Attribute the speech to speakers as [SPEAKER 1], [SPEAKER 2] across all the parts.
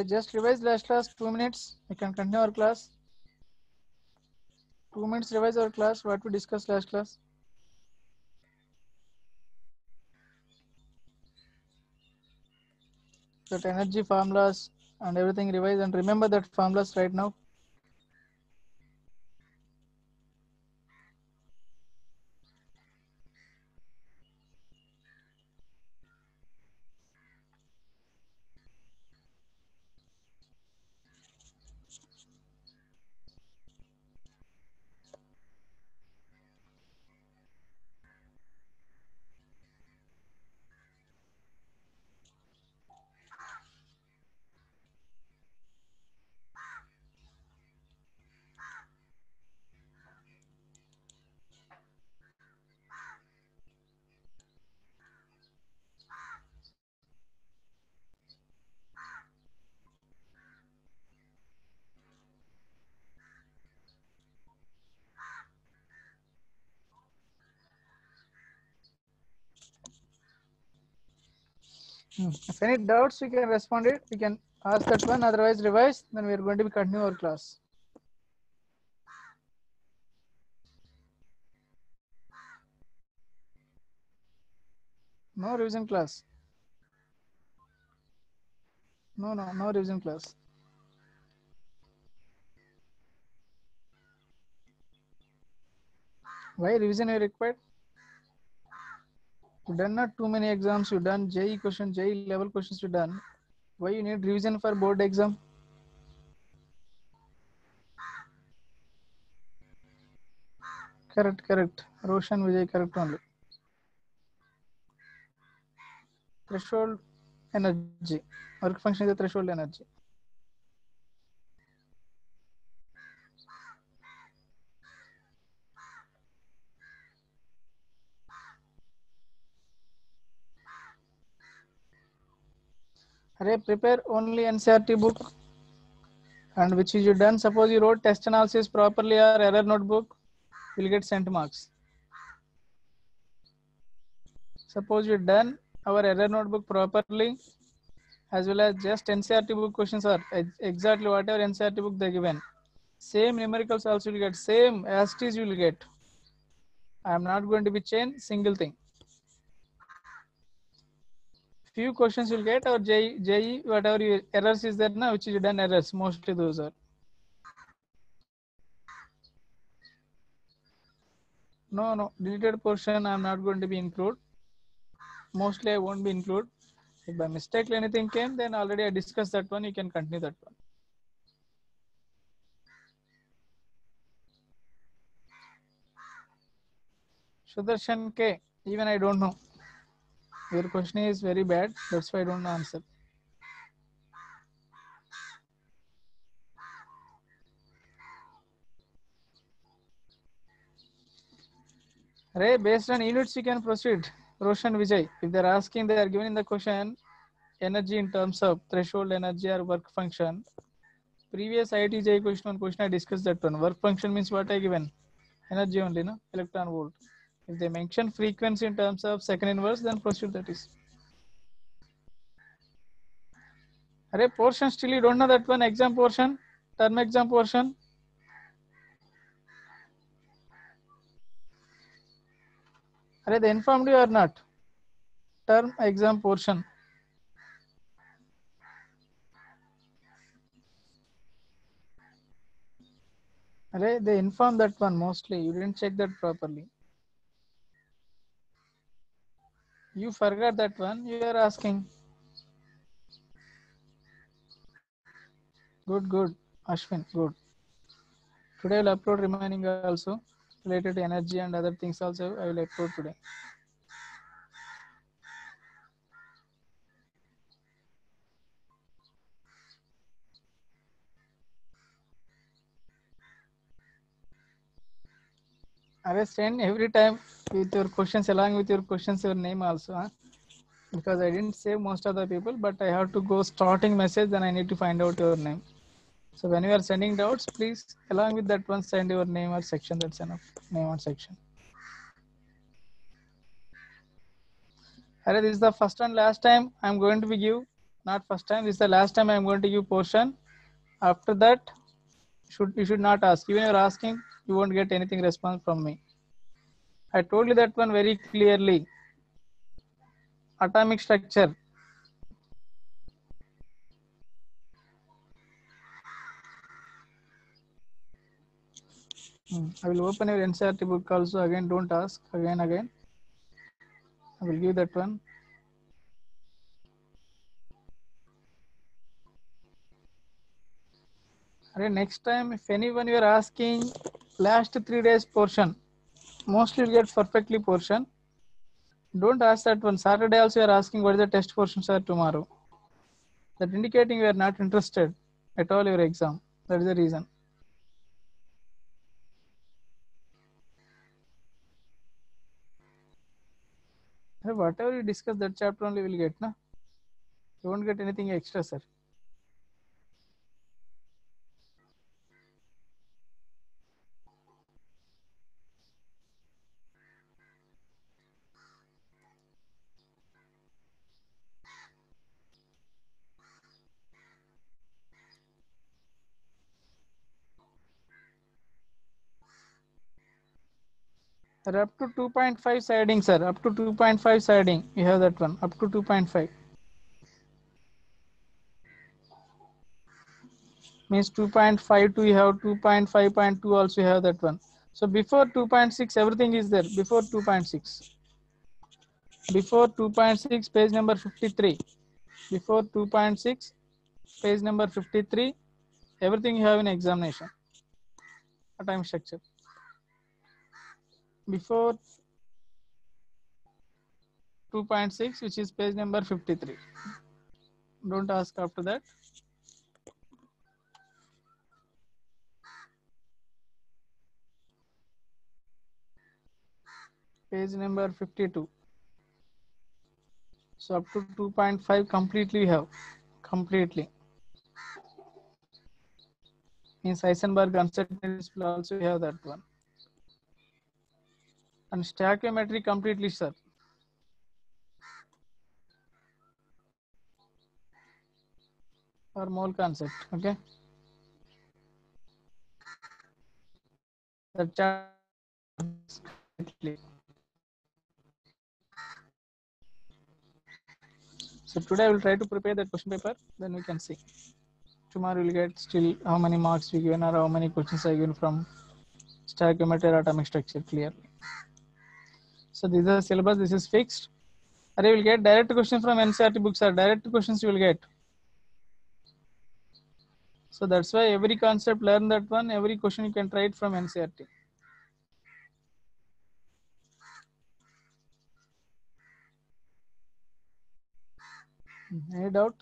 [SPEAKER 1] Just revise last class 2 minutes. We can continue our class. 2 minutes revise our class. What we discussed last class. That energy formulas and everything revise and remember that formulas right now. If any doubts, we can respond it. We can ask that one. Otherwise, revise. Then we are going to be continue our class. No revision class. No revision class. Why revision is required? You done not too many exams. You done JE question, JE level questions. You done. Why you need revision for board exam? Correct. Roshan Vijay, correct only. Threshold energy. Work function is the threshold energy. Array, prepare only NCRT book. And which is you done. Suppose you wrote test analysis properly or error notebook, you'll get cent marks. Suppose you done our error notebook properly, as well as just NCRT book questions are exactly whatever NCRT book they given. Same numericals also you will get, same as it is you will get. I am not going to be change single thing. Few questions you'll get, or JE whatever you, errors is there now, which is done errors, mostly those are. No, deleted portion I am not going to be include. Mostly I won't be include. If by mistake anything came, then already I discussed that one, you can continue that one. Sudarshan K, even I don't know. Your question is very bad, that's why I don't know answer. Ray, based on units you can proceed. Roshan Vijay, if they're asking, they are given in the question energy in terms of threshold energy or work function. Previous IITJ question I discussed that one. Work function means what I given? Energy only, no? Electron volt. If they mention frequency in terms of second inverse, then proceed that is. Array, portion still you don't know that one, exam portion, term exam portion. Array, they informed you or not? Term exam portion. Array, they informed that one mostly. You didn't check that properly. You forgot that one. You are asking. Good. Ashwin, good. Today I will upload remaining also related to energy and other things also I will upload today. I will send every time with your questions, along with your questions, your name also. Huh? Because I didn't save most of the people, but I have to go starting message, then I need to find out your name. So when you are sending doubts, please along with that one send your name or section. That's enough. Name or section. This is the first and last time I'm going to be give Not first time. This is the last time I am going to give portion. After that, you should not ask. Even if you are asking, you won't get anything response from me. I told you that one very clearly. Atomic structure. I will open your NCERT book also. Again, don't ask. Again. I will give that one. Next time, if anyone you are asking last 3 days portion, mostly you get perfectly portion. Don't ask that one. Saturday also you are asking what is the test portion, sir, tomorrow. That indicating you are not interested at all your exam. That is the reason. Whatever you discuss that chapter only will get, na? You won't get anything extra, sir. Sir, up to 2.5 siding, sir. Up to 2.5 siding. You have that one. Up to 2.5. Means 2.5 to you have 2.5.2 also you have that one. So before 2.6 everything is there. Before 2.6. Before 2.6 page number 53. Before 2.6 page number 53. Everything you have in examination. Atomic structure. Before 2.6 which is page number 53. Don't ask after that. Page number 52. So up to 2.5 completely you have. Completely. In Heisenberg uncertainty will also have that one. And stoichiometry completely, sir. Or mole concept. Okay. The chart. So today I will try to prepare that question paper. Then we can see. Tomorrow we'll get still how many marks we given or how many questions I given from stoichiometry or atomic structure clearly. So this is the syllabus. This is fixed. Or you will get direct questions from NCERT books. Or direct questions you will get. So that's why every concept learn that one. Every question you can try it from NCERT. Any doubt?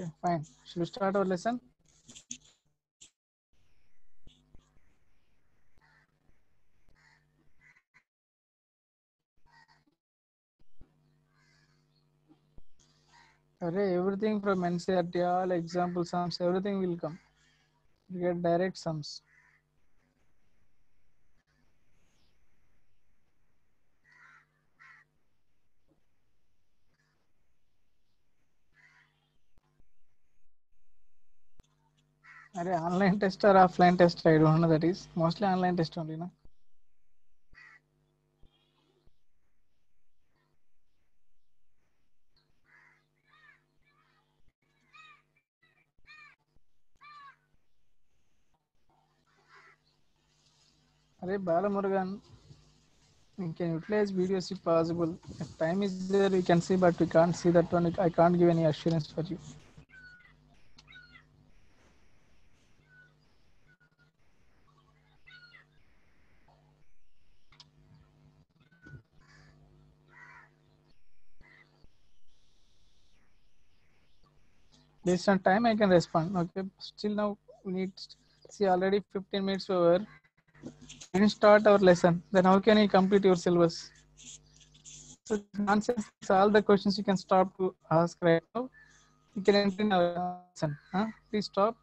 [SPEAKER 1] Okay, fine. Should we start our lesson? Everything from NCERT, all example sums, everything will come. You get direct sums. Online test or offline test, I don't know that is. Mostly online test only, no? Balamurugan, we can utilize videos if possible. If time is there, we can see, but we can't see that one. I can't give any assurance for you. Based on time, I can respond. Okay. Still now we need see already 15 minutes over. We didn't start our lesson. Then how can you complete your syllabus? So nonsense. All the questions you can stop to ask right now. You can enter in our lesson. Huh? Please stop.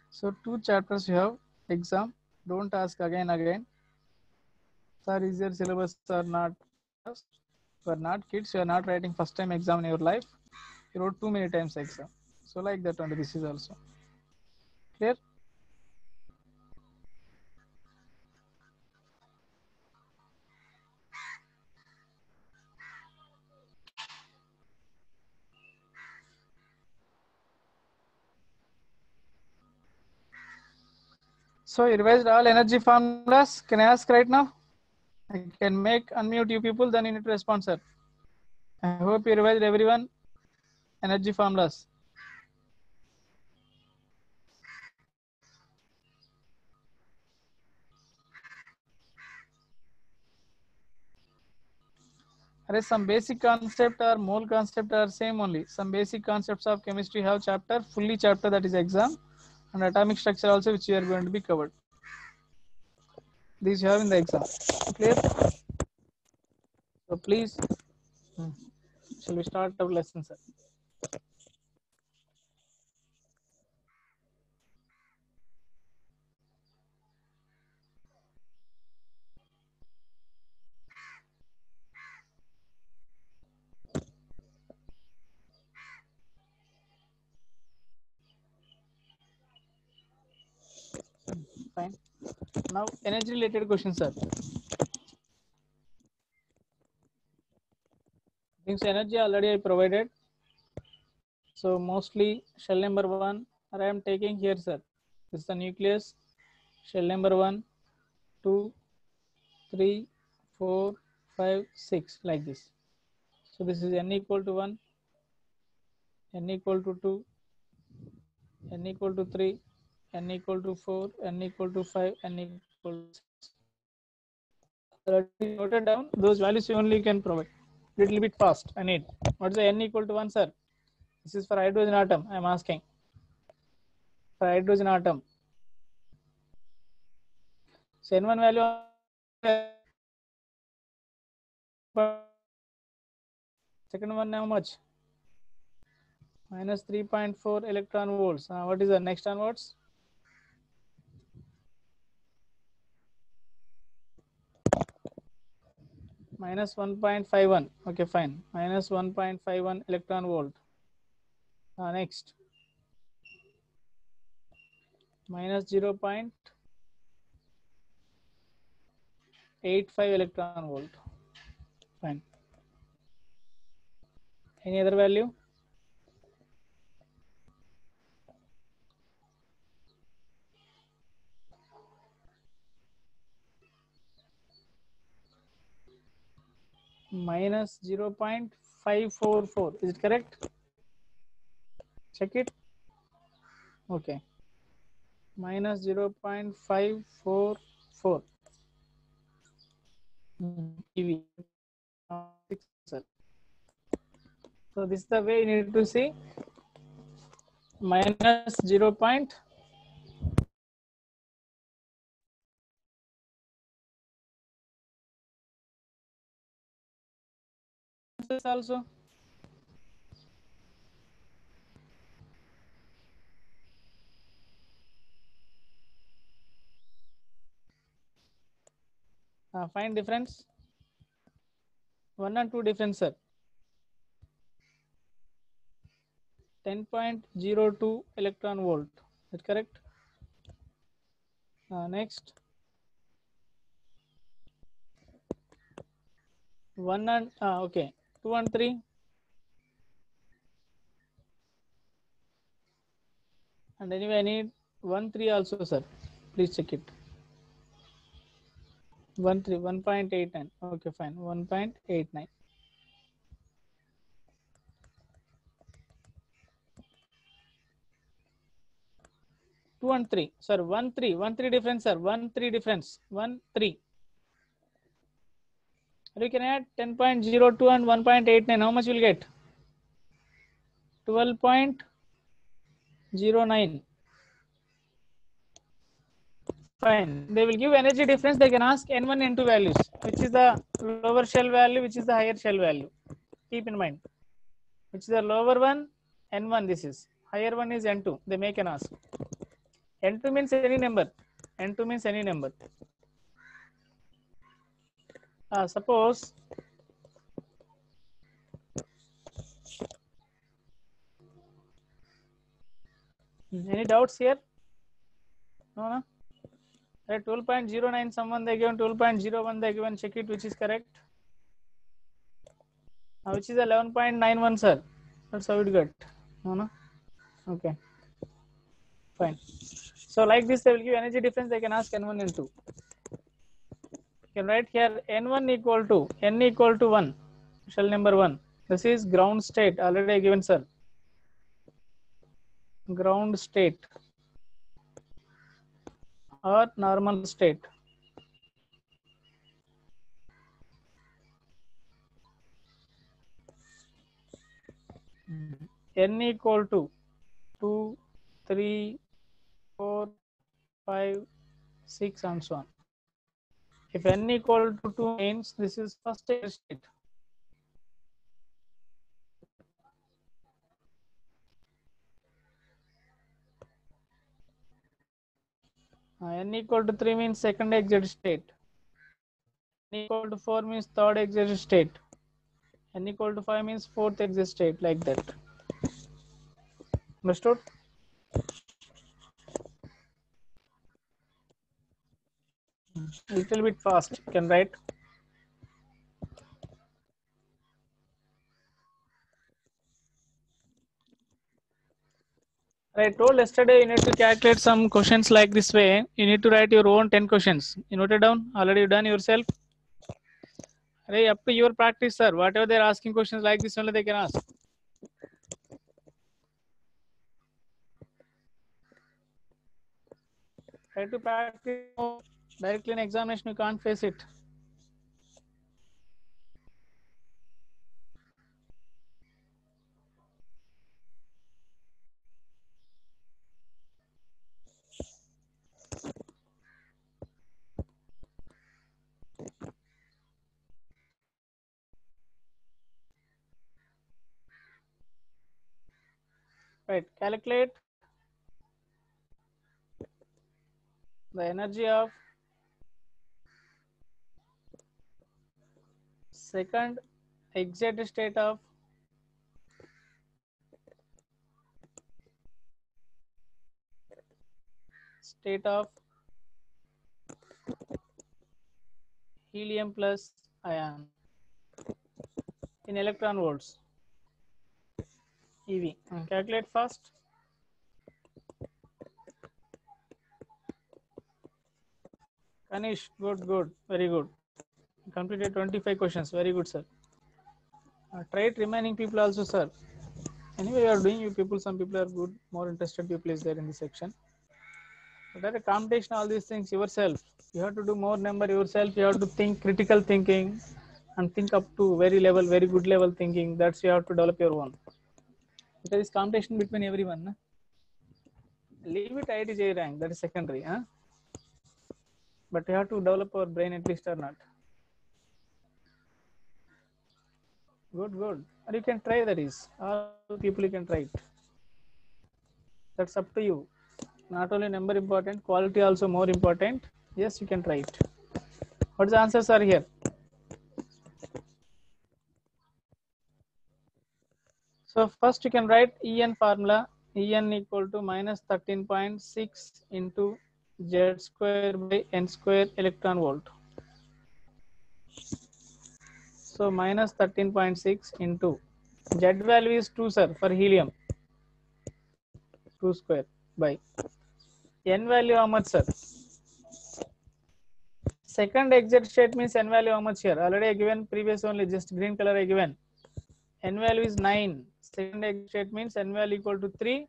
[SPEAKER 1] So 2 chapters you have. Exam. Don't ask again. Sir, is your syllabus or not? You are not kids. You are not writing first time exam in your life. You wrote too many times exam. So like that only this is also. Clear? So you revised all energy formulas. Can I ask right now? I can make unmute you people, then you need to respond, sir. I hope you revised everyone energy formulas. Some basic concept or mole concept are same only. Some basic concepts of chemistry have chapter, fully chapter that is exam, and atomic structure also which we are going to be covered. These you have in the exam. Clear? So please, shall we start our lesson, sir? Fine. Now energy related questions, sir. Things energy already I provided. So mostly shell number 1, or I am taking here, sir. This is the nucleus. Shell number 1, 2, 3, 4, 5, 6, like this. So this is n equal to 1, n equal to 2, n equal to 3, n equal to 4, n equal to 5, n equal to 6. Already noted down. Those values only you can provide. Little bit fast. I need. What is the n equal to 1, sir? This is for hydrogen atom. I am asking. For hydrogen atom. So n1 value. Second one how much? Minus 3.4 electron volts. What is the next onwards? Minus 1.51. Okay, fine. Minus 1.51 electron volt. Next. Minus 0.85 electron volt. Fine. Any other value? Minus 0.544. Is it correct? Check it. Okay. Minus 0.544 EV. So this is the way you need to see. Minus 0. Also. Find difference. 1 and 2 difference, sir. 10.02 electron volt. Is that correct? Next. 1 and okay. 2 and 3. And anyway, I need 1, 3 also, sir. Please check it. 1, 3, 1.89. Okay, fine. 1.89. 2 2 and 3. Sir, 1, 3. 1, 3 difference, sir. 1, 3 difference. 1, 3. You can add 10.02 and 1.89. How much you will get? 12.09. Fine. They will give energy difference. They can ask N1, N2 values. Which is the lower shell value, which is the higher shell value. Keep in mind. Which is the lower one? N1 this is. Higher one is N2. They make an ask. N2 means any number. N2 means any number. Suppose any doubts here? No. At 12.09 someone they given, 12.01 they given, check it which is correct. Which is 11.91 sir. That's how it got. No. Okay. Fine. So like this they will give energy difference, they can ask N1 and 2. You can write here N1 equal to N equal to 1. Shell number 1. This is ground state already given sir. Ground state or normal state. N equal to 2, 3, 4, 5, 6 and so on. If N equal to 2 means this is first state. N equal to 3 means second exit state. N equal to 4 means third exit state. N equal to 5 means fourth exit state, like that. Understood? Little bit fast, you can write. I told yesterday you need to calculate some questions like this way. You need to write your own 10 questions. You noted down? Already you done yourself? Up to your practice, sir. Whatever they're asking questions like this only they can ask. Try to practice directly in examination, you can't face it. Right, calculate the energy of second exit state of helium plus ion in electron volts EV. Calculate fast. Kanish, good, very good. Completed 25 questions, very good, sir. Try it remaining people also, sir. Anyway, you are doing, you people, some people are good, more interested people is there in this section. But at a competition, all these things yourself. You have to do more number yourself. You have to think critical thinking and think up to very good level thinking. That's you have to develop your own. There is competition between everyone. Na? Leave it IIT rank, that is secondary. Huh? But you have to develop our brain at least or not. Good. Or you can try, that is. All people you can try it. That's up to you. Not only number important, quality also more important. Yes, you can try it. What the answers are here? So first you can write En formula. En equal to minus 13.6 into Z square by N square electron volt. So minus 13.6 into Z value is 2, sir, for helium. 2 square by N value how much, sir? Second exit state means N value how much here? Already I given previous only, just green color I given. N value is 9. Second exit state means N value equal to 3.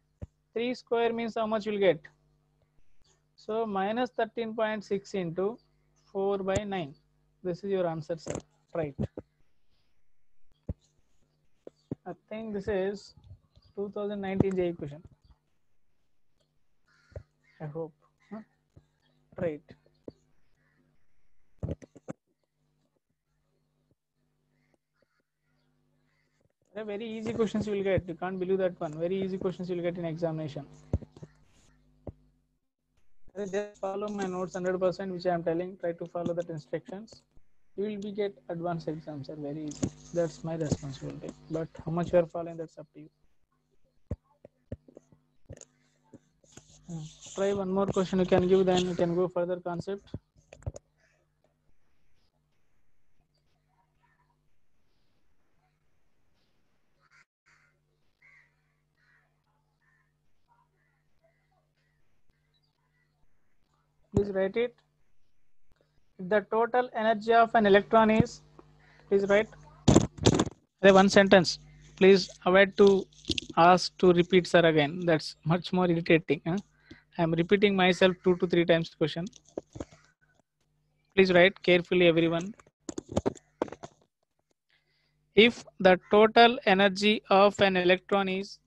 [SPEAKER 1] 3 square means how much you will get? So minus 13.6 into 4 by 9. This is your answer, sir. Right. I think this is 2019 JEE question. I hope. Huh? Right. Very easy questions you will get. You can't believe that one. Very easy questions you will get in examination. Just follow my notes 100%, which I am telling. Try to follow that instructions. You will be get advanced exams are very easy. That's my responsibility. But how much you are following, that's up to you. Try one more question you can give, then you can go further concept. Please write it. The total energy of an electron is, please write. One sentence. Please avoid to ask to repeat, sir, again. That's much more irritating. Huh? I am repeating myself 2 to 3 times question. Please write carefully, everyone. If the total energy of an electron is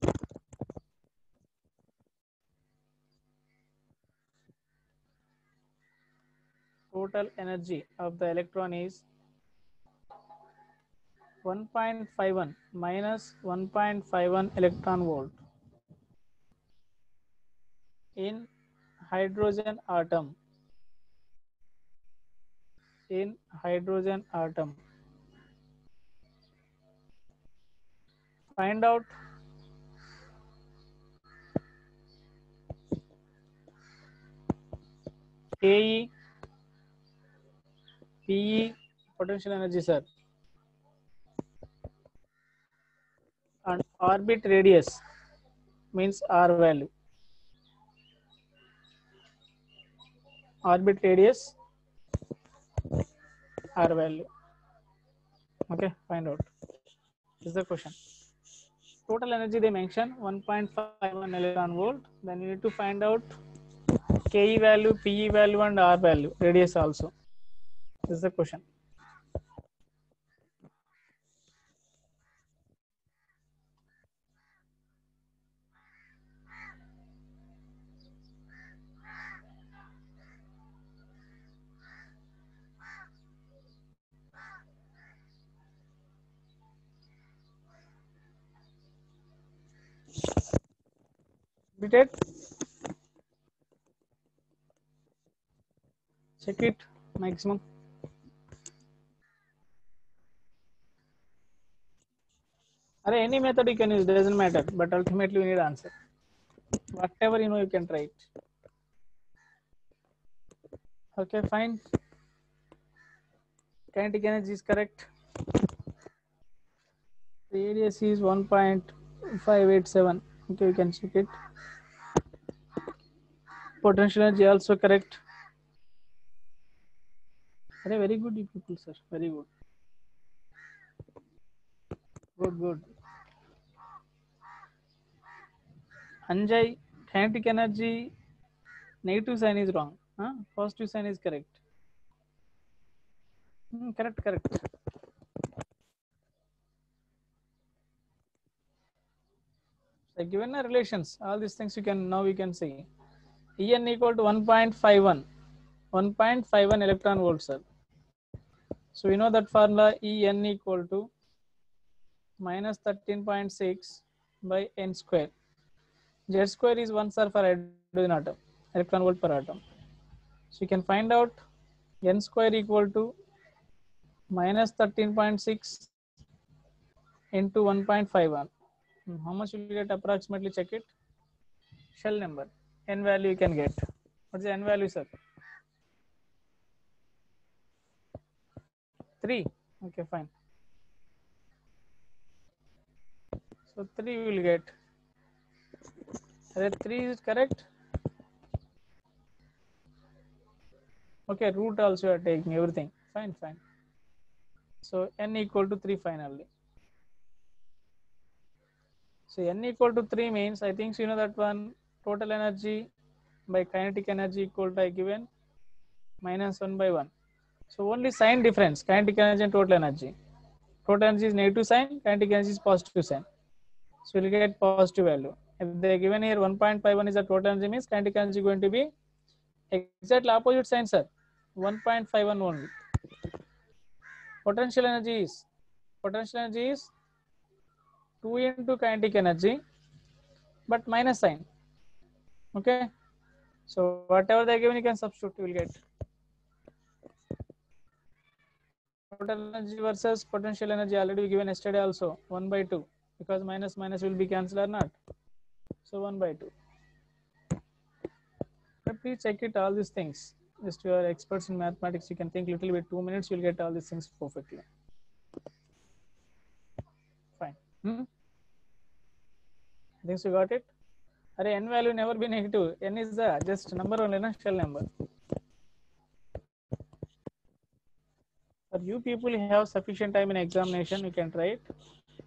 [SPEAKER 1] total energy of the electron is 1.51 minus 1.51 electron volt in hydrogen atom, find out Ke, Pe, potential energy, sir, and orbit radius means R value. Orbit radius, R value. Okay, find out. This is the question. Total energy they mention 1.51 electron volt. Then you need to find out Ke value, Pe value, and R value, radius also. This is the question. Repeat it. Check it maximum. Any method you can use, doesn't matter, but ultimately you need answer. Whatever you know, you can try it. Okay, fine. Kinetic energy is correct. Radius is 1.587. Okay, you can check it. Potential energy also correct. Very good, you people, sir. Very good. Good. Anjay, kinetic energy, negative sign is wrong. Huh? Positive sign is correct. Correct. So given the relations, all these things you can now we can see. En equal to 1.51. 1.51 electron volts, sir. So we know that formula En equal to minus 13.6 by n square. Z square is 1, sir, for hydrogen atom, electron volt per atom. So you can find out n square equal to minus 13.6 into 1.51. How much will you get approximately? Check it. Shell number. N value you can get. What's the n value, sir? 3. Okay, fine. So 3 will get. 3 is correct. Okay, root also you are taking everything. Fine. So n equal to 3 finally. So n equal to 3 means, I think so you know that one, total energy by kinetic energy equal to I given minus 1 by 1. So only sign difference, kinetic energy and total energy. Total energy is negative sign, kinetic energy is positive sign. So we'll get positive value. If they are given here 1.51 is the total energy, means kinetic energy going to be exactly opposite sign, sir. 1.51 only. Potential energy is 2 into kinetic energy, but minus sign. Okay. So whatever they are given, you can substitute. You will get total energy versus potential energy already given yesterday also 1 by 2, because minus minus will be cancelled or not. So 1 by 2. But please check it all these things. Just you are experts in mathematics, you can think little bit. 2 minutes, you'll get all these things perfectly. Fine. I think you got it. Array n value never be negative. N is the just number only, na shell number. For you people have sufficient time in examination, you can try it.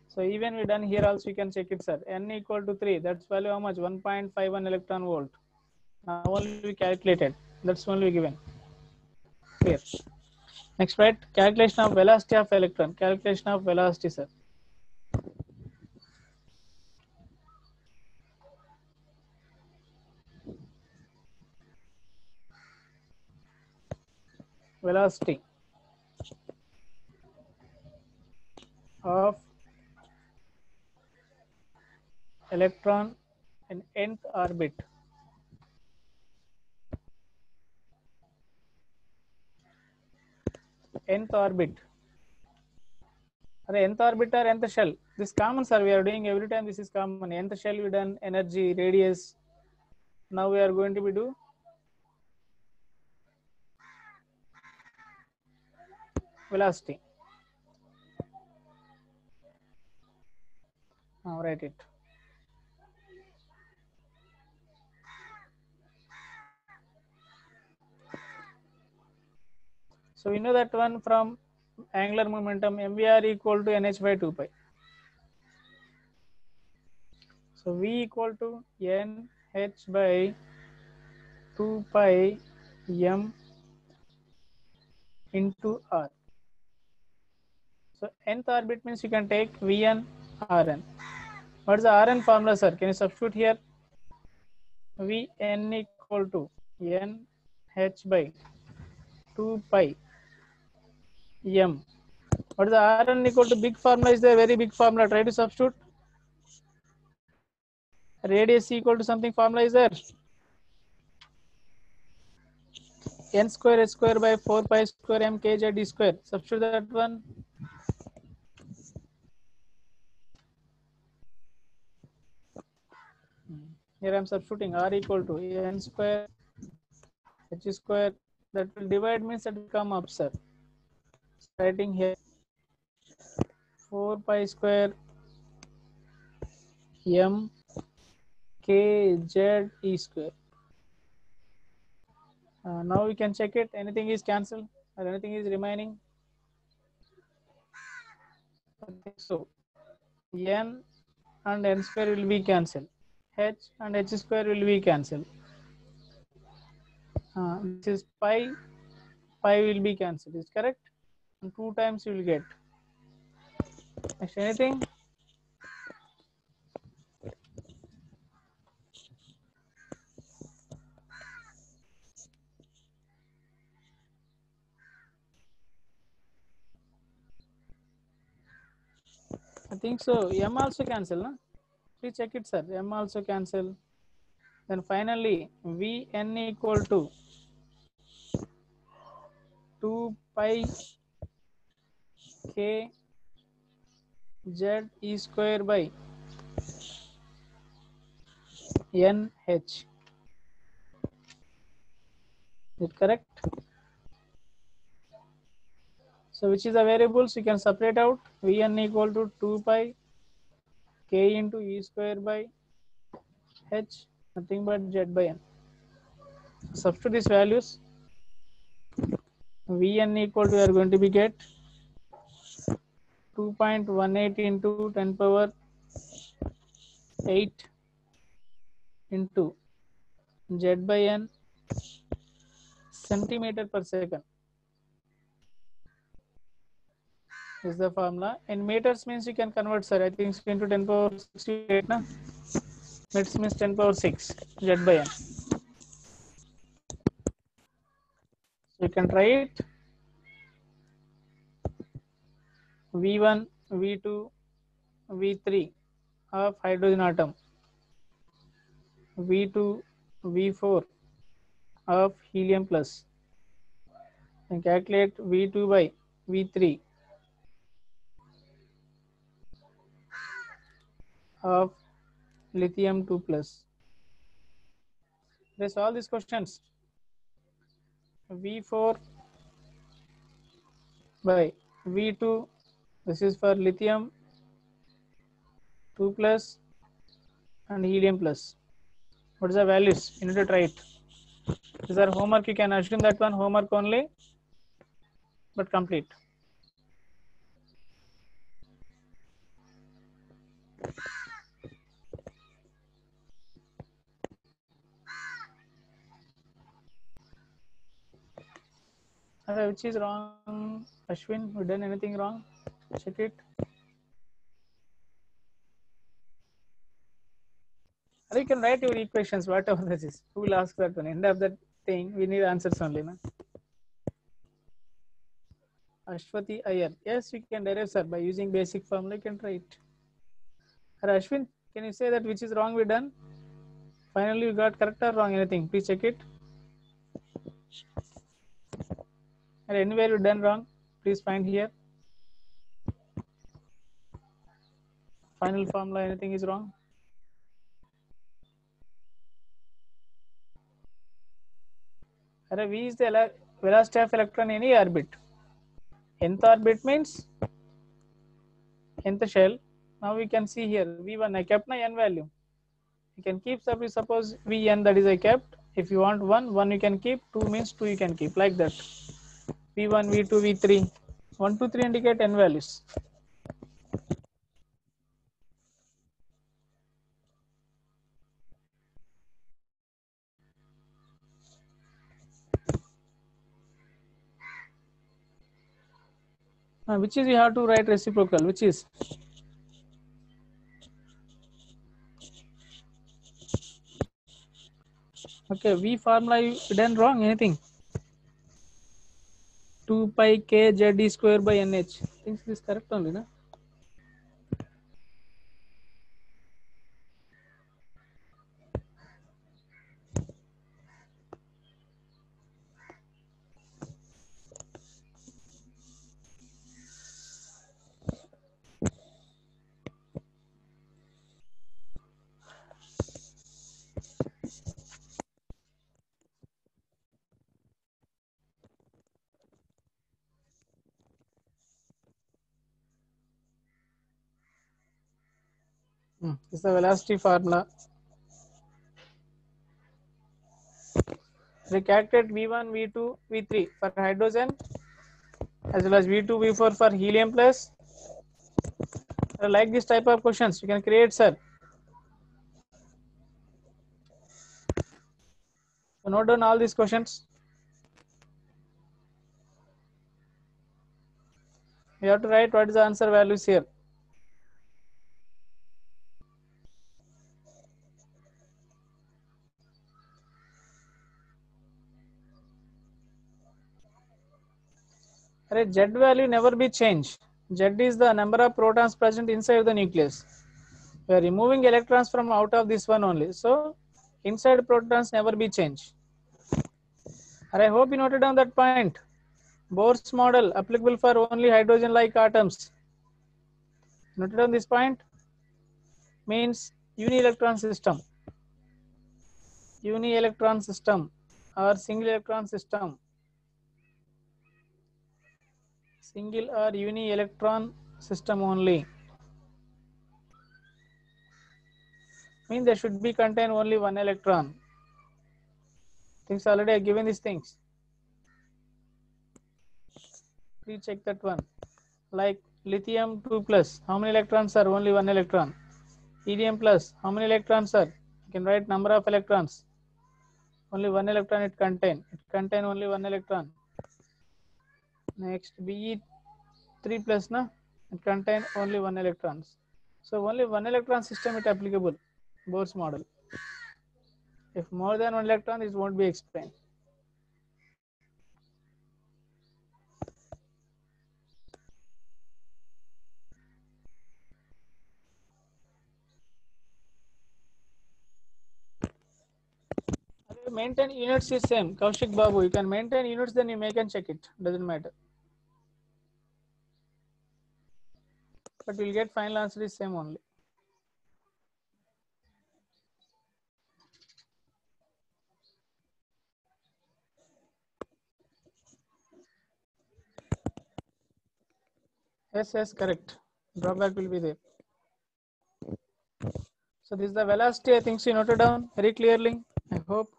[SPEAKER 1] So even we done here also, you can check it, sir. N equal to 3. That's value how much? 1.51 electron volt. Now only we calculated. That's only given. Clear. Next, right? Calculation of velocity of electron. Calculation of velocity, sir. Velocity of electron in nth orbit. Nth orbit. Nth orbit or nth shell. This common, sir. We are doing every time. This is common. Nth shell we done energy, radius. Now we are going to be do velocity. Now write it. So we know that one from angular momentum mvr equal to nh by 2 pi. So v equal to nh by 2 pi m into r. So nth orbit means you can take vn rn. What is the rn formula, sir? Can you substitute here? Vn equal to nh by 2 pi m. What is the rn equal to? Big formula is there, very big formula. Try to substitute. Radius equal to something formula is there. N square h square by 4 pi square m k z d square. Substitute that one. Here I am substituting r equal to n square h square. That will divide means that will come up, sir. Writing here 4 pi square m k z e square. Now we can check it. Anything is cancelled or anything is remaining? I think so. N and n square will be cancelled. H and h square will be cancelled. This is pi will be cancelled. Is correct? And 2 times you will get. Next, anything? I think so. M also cancel, na? Please check it, sir. M also cancel. Then finally, Vn equal to 2 pi k z e square by nh. Is it correct? So which is the variables you can separate out? Vn equal to 2 pi k into e square by h, nothing but z by n. Substitute these values. Vn equal to, we are going to be get 2.18 into 10 power 8 into Z by N centimeter per second is the formula. In meters means you can convert, sir. I think into 10 power 68 na. Meters means 10 power 6 Z by N. So you can write V1, V2, V3 of hydrogen atom, V2, V4 of helium plus, and calculate V2 by V3 of lithium 2 plus. Let's solve these questions. V4 by V2, this is for lithium 2 plus and helium plus. What is the values? You need to try it. These are homework. You can assume that one homework only, but complete. Which is wrong? Ashwin, you done anything wrong? Check it. You can write your equations, whatever this is. Who will ask that one? End of that thing, we need answers only. Na? Ashwati Iyer. Yes, you can derive, sir, by using basic formula. You can try it. Ashwin, can you say that which is wrong we done? Finally, you got correct or wrong anything? Please check it. And anywhere you done wrong, please find here. Final formula, anything is wrong? V is the velocity of electron in any orbit. Nth orbit means nth shell. Now we can see here V1. I kept my n value. You can keep, suppose Vn, that is I kept. If you want 1 you can keep. 2 means 2 you can keep, like that. V1, V2, V3. 1, 2, 3 indicate n values. Now, which is you have to write reciprocal? Which is? Okay, V formula you done wrong anything? 2 pi k z square by nh. I think this is correct only, na? This is the velocity formula. We calculate V1, V2, V3 for hydrogen, as well as V2, V4 for helium plus. Like this type of questions, you can create, sir. So note down all these questions. You have to write what is the answer values here. Z value never be changed. Z is the number of protons present inside the nucleus. We are removing electrons from out of this one only. So inside protons never be changed. I hope you noted down that point. Bohr's model applicable for only hydrogen-like atoms. Noted down this point. Means uni-electron system. Uni-electron system or single electron system. Single or uni-electron system only. Means there should be contain only one electron. Things already are given these things. Please check that one. Like lithium 2 plus, how many electrons are? Only one electron. Helium plus, how many electrons are? You can write number of electrons. only one electron it contain only one electron. Next Be3 plus na, it contain only one electrons. So only one electron system it applicable, Bohr's model. If more than one electron, it won't be explained. Maintain units is same. Kaushik Babu, you can maintain units, then you make and check it. Doesn't matter. But you'll get final answer is same only. Yes, correct. Drawback will be there. So this is the velocity. I think so you noted down very clearly. I hope.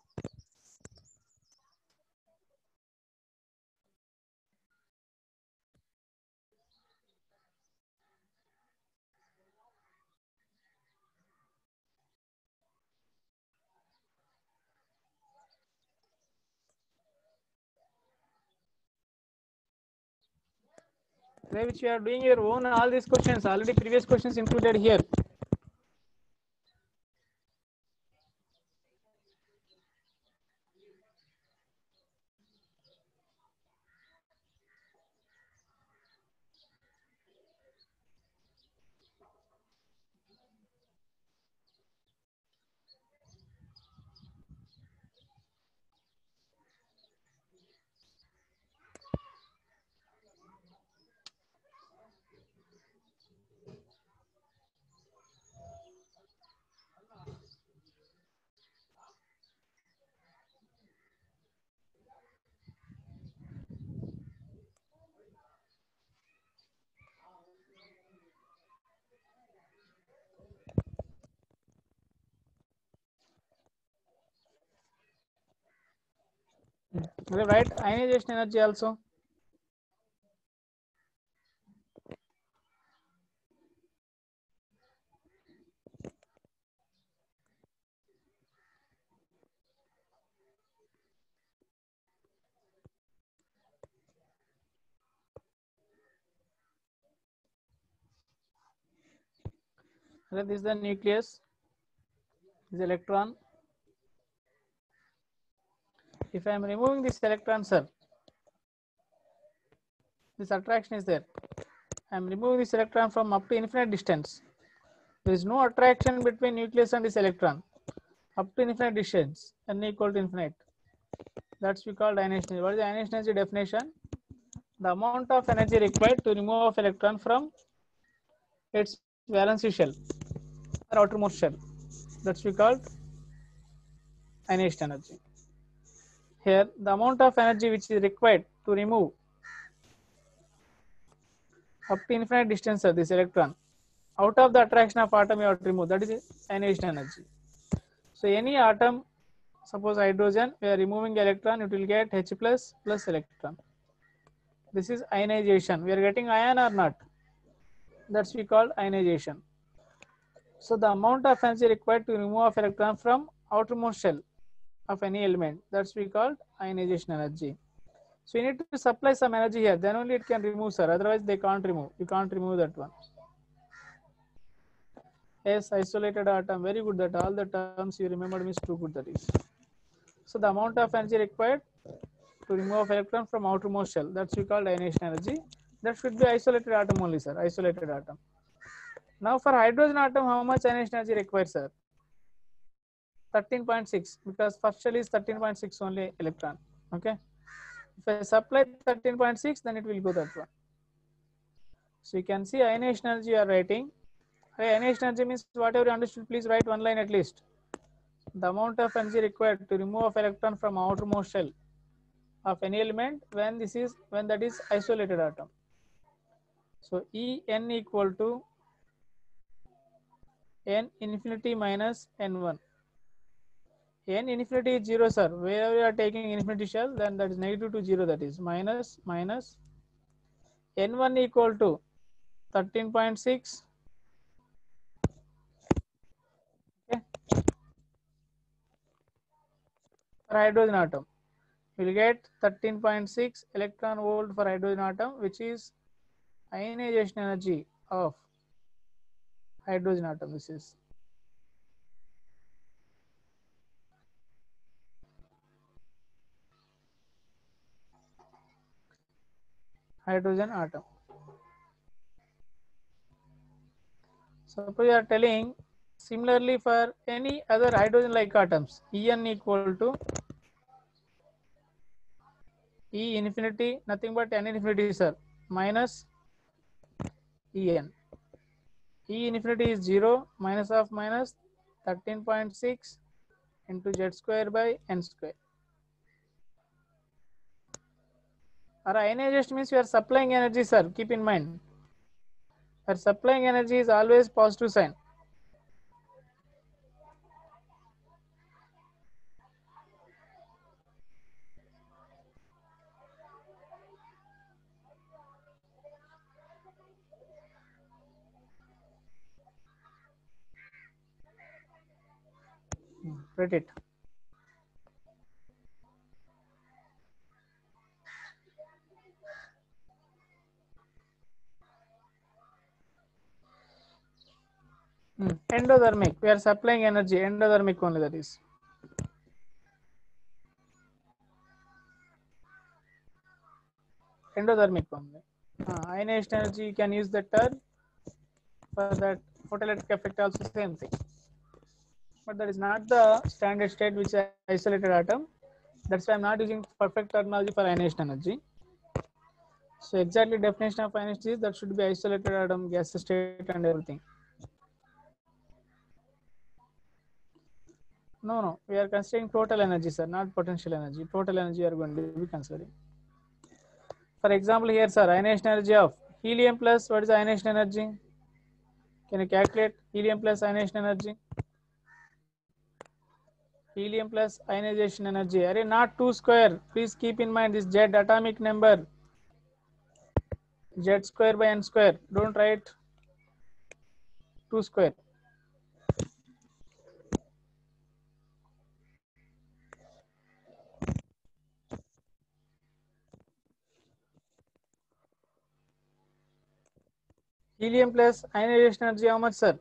[SPEAKER 1] Which you are doing your own all these questions. Already previous questions included here. Right, ionization energy also. This is the nucleus. This electron. If I am removing this electron, sir, this attraction is there. I am removing this electron from up to infinite distance. There is no attraction between nucleus and this electron up to infinite distance, n equal to infinite. That's we call ionization energy. What is the ionization energy definition? The amount of energy required to remove electron from its valency shell or outermost shell. That's we called ionization energy. Here, the amount of energy which is required to remove up to infinite distance of this electron out of the attraction of atom you have to remove, that is ionization energy. So any atom, suppose hydrogen, we are removing electron, it will get H plus electron. This is ionization. We are getting ion or not? That's we call ionization. So the amount of energy required to remove electron from outermost shell of any element, that's we called ionization energy. So you need to supply some energy here, then only it can remove, sir. Otherwise they can't remove. You can't remove that one. Yes, isolated atom. Very good. That all the terms you remembered means too good. That is. So the amount of energy required to remove electron from outermost shell, that's we called ionization energy. That should be isolated atom only, sir. Isolated atom. Now for hydrogen atom, how much ionization energy required, sir? 13.6, because first shell is 13.6 only electron. Okay. If I supply 13.6, then it will go that one. So you can see ionization energy you are writing. Ionization energy means whatever you understood, please write one line at least. The amount of energy required to remove electron from outermost shell of any element when that is isolated atom. So En equal to n infinity minus n1. N infinity is 0, sir. Wherever you are taking infinity shell, then that is negative to 0, that is minus n1 equal to 13.6. Okay. hydrogen atom. We'll get 13.6 electron volt for hydrogen atom, which is ionization energy of hydrogen atom. This is hydrogen atom. Suppose you are telling similarly for any other hydrogen like atoms, En equal to E infinity, nothing but N infinity, sir, minus En. E infinity is 0, minus of minus 13.6 into Z square by N square. Our ionization means you are supplying energy, sir. Keep in mind. Our supplying energy is always positive sign. Write it. Endothermic. We are supplying energy. Endothermic only, that is. Endothermic only. Ionization energy, you can use the term for that photoelectric effect also, same thing. But that is not the standard state which is isolated atom. That's why I'm not using perfect terminology for ionization energy. So exactly definition of ionization is that should be isolated atom, gas state and everything. No. We are considering total energy, sir, not potential energy. Total energy you are going to be considering. For example, here, sir, ionization energy of helium plus, what is the ionization energy? Can you calculate helium plus ionization energy? Helium plus ionization energy. Array not 2 square. Please keep in mind this Z atomic number. Z square by N square. Don't write 2 square. Helium plus ionization energy how much, sir?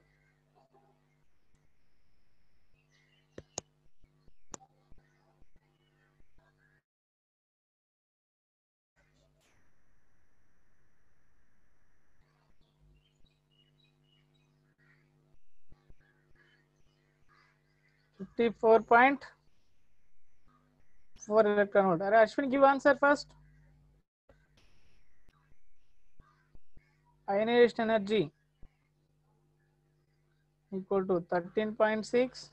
[SPEAKER 1] .4 electron volt. Array Ashwin, give answer first. Ionization energy equal to 13.6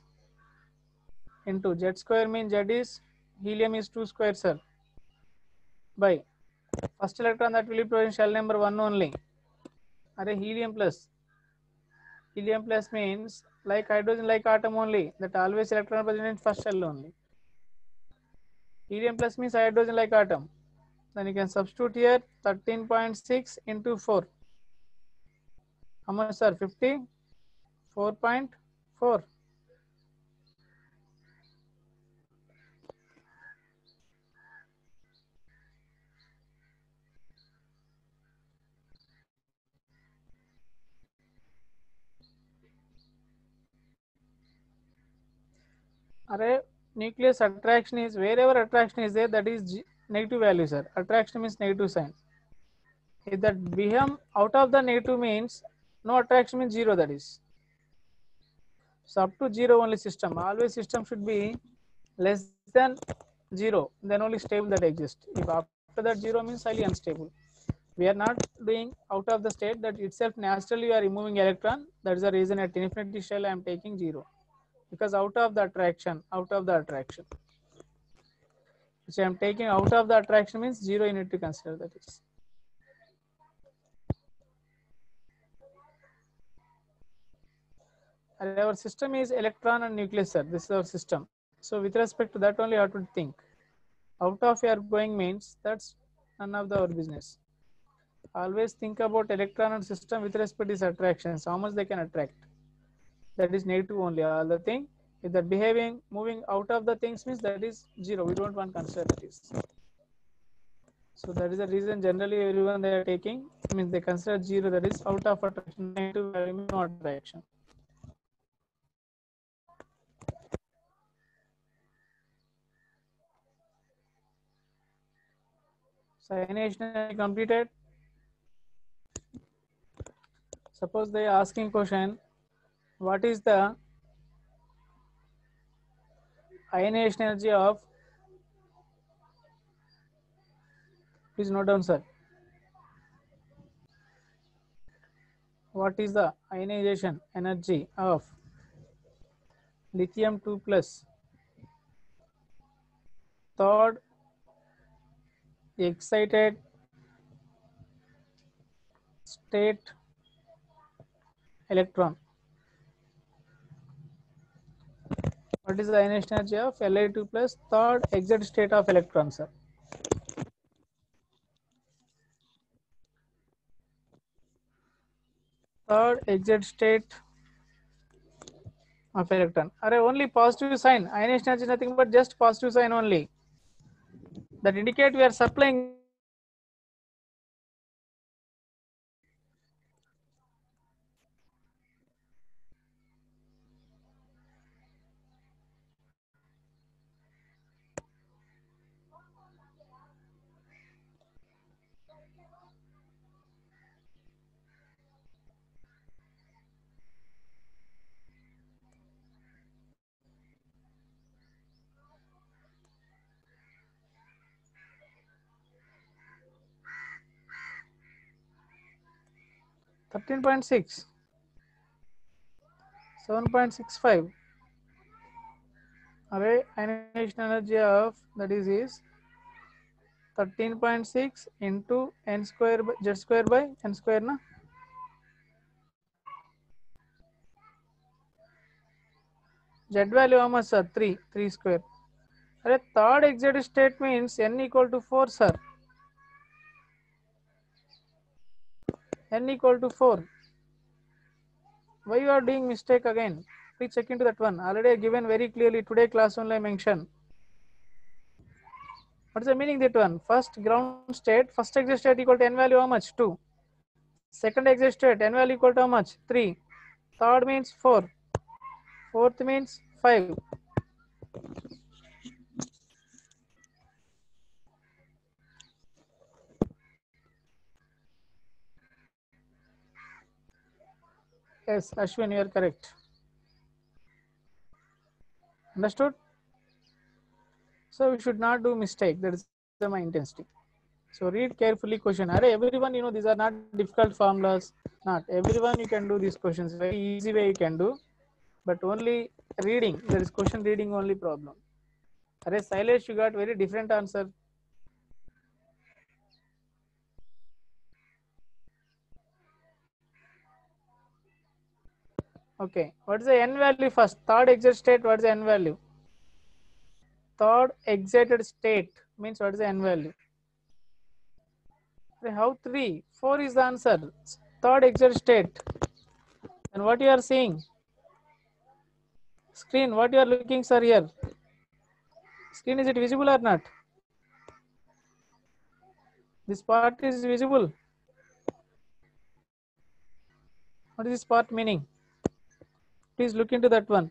[SPEAKER 1] into Z square, means Z is helium is 2 square, sir, by first electron that will be present shell number 1 only. Array helium plus. Helium plus means like hydrogen like atom only, that always electron present in first shell only. Helium plus means hydrogen like atom. Then you can substitute here 13.6 into 4. How much, sir? 54.4. Array nucleus attraction is wherever attraction is there, that is negative value, sir. Attraction means negative sign. If that become out of the negative means no attraction means 0, that is. So up to 0 only system. Always system should be less than 0, then only stable that exists. If after that 0 means highly unstable. We are not doing out of the state, that itself naturally you are removing electron. That is the reason at infinity shell I am taking 0. Because out of the attraction. Which I am taking out of the attraction means 0 you need to consider, that is. Our system is electron and nucleus, sir. This is our system. So with respect to that only you have to think. Out of your going means that's none of our business. Always think about electron and system with respect to these attractions, how much they can attract. That is negative only, all the thing. If that behaving, moving out of the things means that is 0. We don't want to consider that is. So that is the reason generally everyone they are taking means they consider 0, that is out of attraction, negative value means no attraction. So ionization completed. Suppose they are asking question, what is the ionization energy of, please note down sir, what is the ionization energy of lithium 2 plus third excited state electron? What is the ionization energy of Li2 plus third excited state of electron, sir? Third excited state of electron. Are only positive sign. Ionization energy is nothing but just positive sign only. That indicate we are supplying. Thirteen 13.6, 7.65. Array ionization energy of that is 13.6 into n square by z square by n square na. Z value how much sir? 3 square. Array third excited state means n equal to 4 sir. N equal to 4. Why you are doing mistake again? Please check into that one. Already given very clearly today class only I mentioned. What is the meaning that one? First ground state, first exit state equal to n value how much? 2. Second exit state n value equal to how much? 3. Third means 4. Fourth means 5. Yes, Ashwin, you are correct. Understood? So we should not do mistake. That is my intensity. So read carefully question. Are everyone these are not difficult formulas. Not everyone you can do these questions. Very easy way you can do. But only reading. There is question reading only problem. Are Silesh, you got very different answer. Okay. What is the n value first? Third exit state. What is the n value? Third excited state means what is the n value? How 3? 4 is the answer. Third exit state. And what you are seeing? Screen. What you are looking, sir, here? Screen, is it visible or not? This part is visible. What is this part meaning? Please look into that one.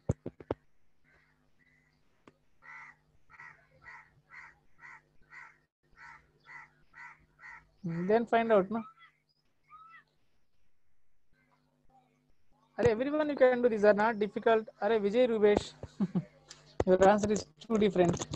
[SPEAKER 1] Then find out, no? Everyone you can do. These are not difficult. Vijay Rubesh, your answer is too different.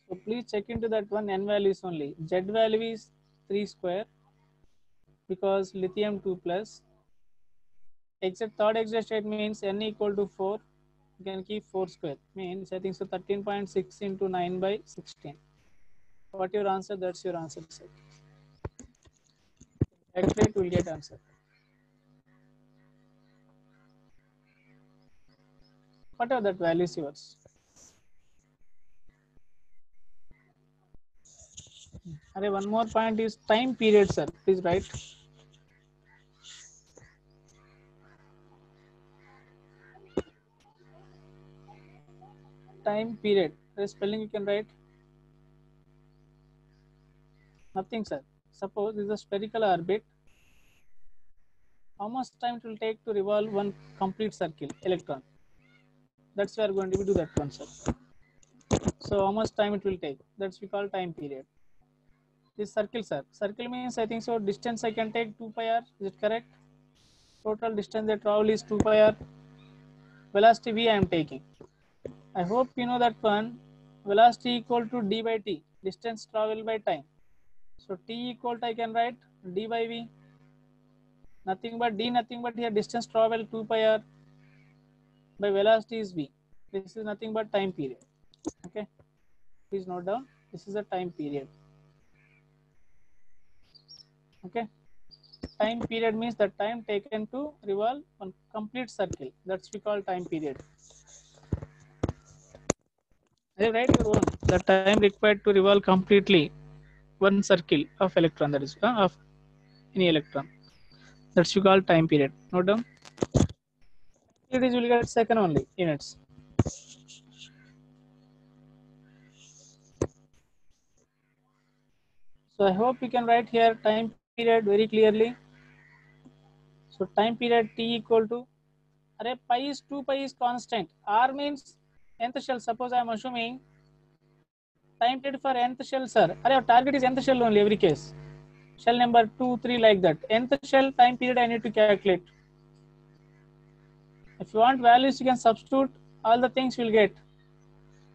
[SPEAKER 1] So please check into that one. N values only. Z value is 3 square because lithium 2 plus. Except third exit state means n equal to 4. You can keep 4 square. Means I think so 13.6 into 9 by 16. What your answer? That's your answer. Calculate, will get answer. What are that values yours? Array, one more point is time period, sir. Please write. Time period. The spelling you can write. Nothing, sir. Suppose this is a spherical orbit. How much time it will take to revolve one complete circle, electron? That's why we are going to do that one, sir. So how much time it will take? That's we call time period. This circle, sir. Circle means I think so. Distance I can take 2 pi r. Is it correct? Total distance they travel is 2 pi r. Velocity v I am taking. I hope you know that one. Velocity equal to d by t. Distance travel by time. So t equal to I can write d by v. Nothing but d, nothing but here distance travel 2 pi r by velocity is v. This is nothing but time period. Okay, please note down. This is a time period. Okay, time period means the time taken to revolve one complete circle. That's we call time period. I write your own. The time required to revolve completely one circle of electron. That is of any electron. That's we call time period. Note down. It is you will get second only units. So I hope you can write here time period very clearly. So time period t equal to, array pi is 2 pi is constant. R means nth shell. Suppose I am assuming time period for nth shell, sir. Array our target is nth shell only every case. Shell number 2, 3 like that. Nth shell time period I need to calculate. If you want values, you can substitute all the things you will get.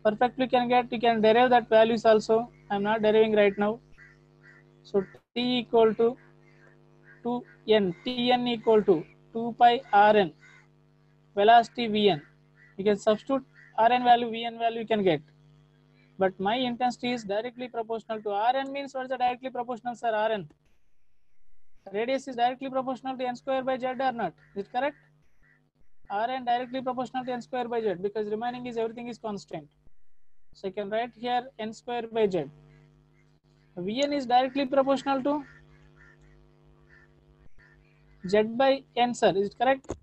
[SPEAKER 1] Perfectly can get, you can derive that values also. I am not deriving right now. So t equal to 2n, tn equal to 2 pi rn, velocity vn. You can substitute rn value, vn value you can get. But my intensity is directly proportional to rn means what is the directly proportional, sir? Rn. Radius is directly proportional to n square by z or not? Is it correct? Rn directly proportional to n square by z because remaining is everything is constant. So I can write here n square by z. Vn is directly proportional to z by n, sir. Is it correct?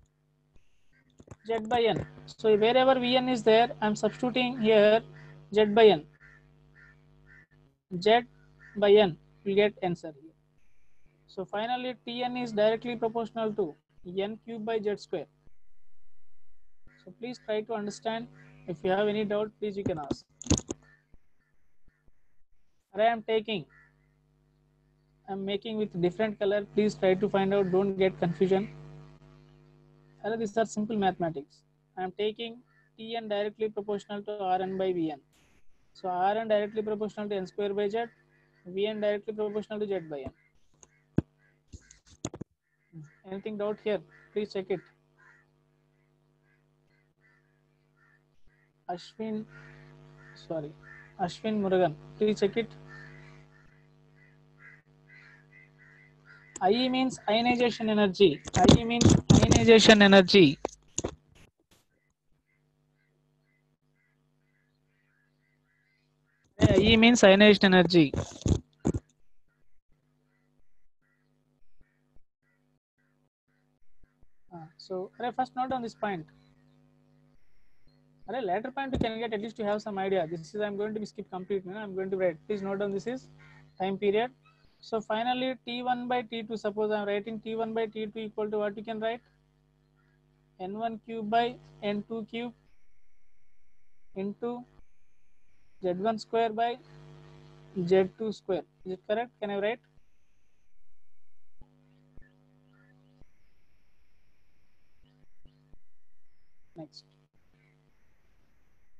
[SPEAKER 1] Z by n. So wherever Vn is there, I am substituting here z by n. Z by n will get answer here. So finally Tn is directly proportional to n cube by z square. So please try to understand. If you have any doubt, please you can ask. Array I am taking. I am making with different color. Please try to find out. Don't get confusion. Array these are simple mathematics. I am taking Tn directly proportional to Rn by Vn. So Rn directly proportional to n square by z. Vn directly proportional to z by n. Anything doubt here? Please check it. Ashwin Murugan. Please check it. IE means ionization energy. IE means ionization energy. IE means ionization energy. So first note on this point. Later point you can get, at least you have some idea. This is I'm going to be skip completely. I'm going to write. Please note down this is time period. So finally T1 by T2. Suppose I'm writing T1 by T2 equal to what you can write? N1 cube by N2 cube into Z1 square by Z2 square. Is it correct? Can I write? Next.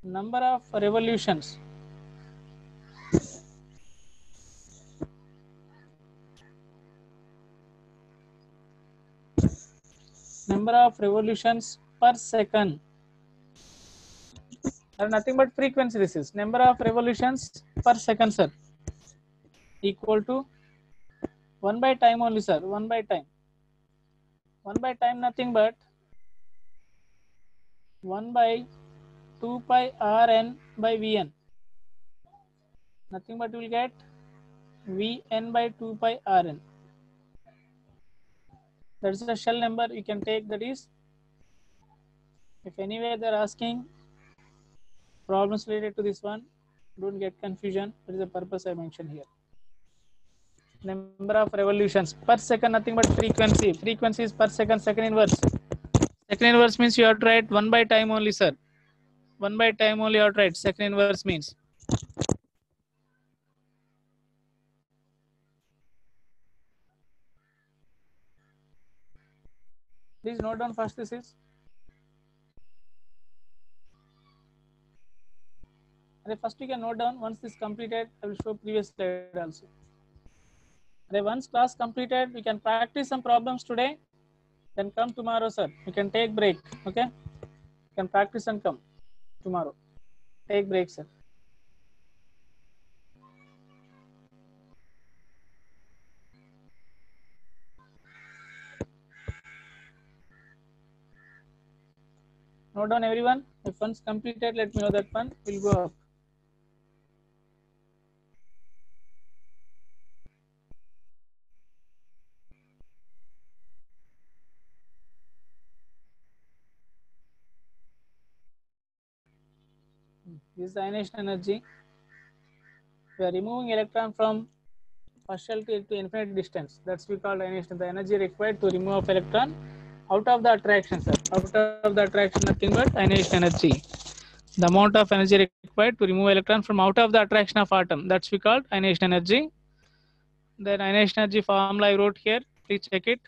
[SPEAKER 1] Number of revolutions. Number of revolutions per second. Nothing but frequency this is. Number of revolutions per second, sir. Equal to 1 by time only, sir. 1 by time. 1 by time nothing but 1 by 2 pi Rn by Vn. Nothing but we will get Vn by 2 pi Rn. That is a shell number you can take. That is, if anyway they're asking problems related to this one, don't get confusion. That is the purpose I mentioned here. Number of revolutions per second, nothing but frequency. Frequency is per second, second inverse. Second inverse means you have to write 1 by time only, sir. 1 by time only you have to write. Second inverse means. Please note down first this is. First you can note down. Once this completed, I will show previous slide also. Once class completed, we can practice some problems today. Then come tomorrow, sir. You can take break. Okay. You can practice and come tomorrow. Take break, sir. Note down everyone. If once completed, let me know that one will go up. This is the ionization energy. We are removing electron from first shell to infinite distance. That's we call ionization. The energy required to remove electron out of the attraction, sir. Out of the attraction, nothing but ionization energy. The amount of energy required to remove electron from out of the attraction of atom. That's we called ionization energy. Then ionization energy formula I wrote here. Please check it.